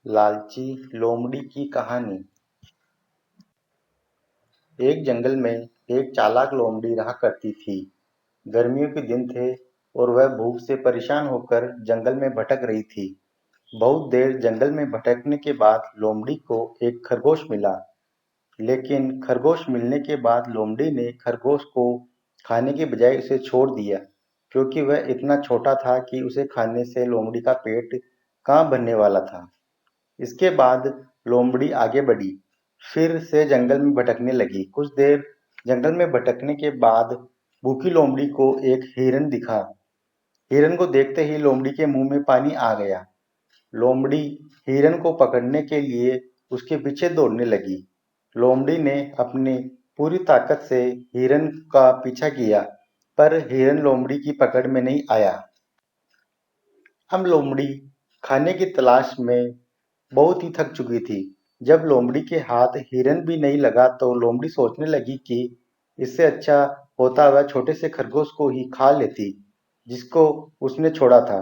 लालची लोमड़ी की कहानी। एक जंगल में एक चालाक लोमड़ी रहा करती थी। गर्मियों के दिन थे और वह भूख से परेशान होकर जंगल में भटक रही थी। बहुत देर जंगल में भटकने के बाद लोमड़ी को एक खरगोश मिला। लेकिन खरगोश मिलने के बाद लोमड़ी ने खरगोश को खाने के बजाय उसे छोड़ दिया, क्योंकि वह इतना छोटा था कि उसे खाने से लोमड़ी का पेट कहाँ भरने वाला था। इसके बाद लोमड़ी आगे बढ़ी, फिर से जंगल में भटकने लगी। कुछ देर जंगल में भटकने के बाद भूखी लोमड़ी को एक हिरन दिखा। हिरन को देखते ही लोमड़ी के मुंह में पानी आ गया। लोमड़ी हिरन को पकड़ने के लिए उसके पीछे दौड़ने लगी। लोमड़ी ने अपनी पूरी ताकत से हिरन का पीछा किया, पर हिरन लोमड़ी की पकड़ में नहीं आया। अब लोमड़ी खाने की तलाश में बहुत ही थक चुकी थी। जब लोमड़ी के हाथ हिरन भी नहीं लगा तो लोमड़ी सोचने लगी कि इससे अच्छा होता वह छोटे से खरगोश को ही खा लेती, जिसको उसने छोड़ा था।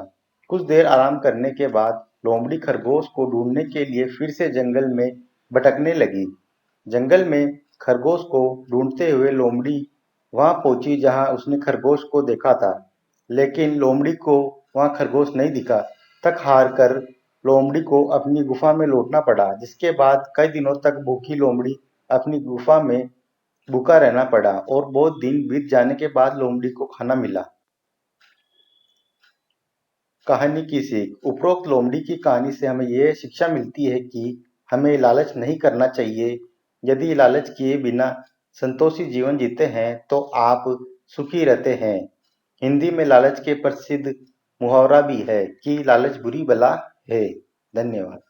कुछ देर आराम करने के बाद लोमड़ी खरगोश को ढूंढने के लिए फिर से जंगल में भटकने लगी। जंगल में खरगोश को ढूंढते हुए लोमड़ी वहां पहुंची जहां उसने खरगोश को देखा था, लेकिन लोमड़ी को वहां खरगोश नहीं दिखा। थक हार कर लोमड़ी को अपनी गुफा में लौटना पड़ा, जिसके बाद कई दिनों तक भूखी लोमड़ी अपनी गुफा में भूखा रहना पड़ा और बहुत दिन बीत जाने के बाद लोमड़ी को खाना मिला। कहानी की सीख। उपरोक्त लोमड़ी की कहानी से हमें यह शिक्षा मिलती है कि हमें लालच नहीं करना चाहिए। यदि लालच किए बिना संतोषी जीवन जीते हैं तो आप सुखी रहते हैं। हिंदी में लालच के प्रसिद्ध मुहावरा भी है कि लालच बुरी बला है। धन्यवाद।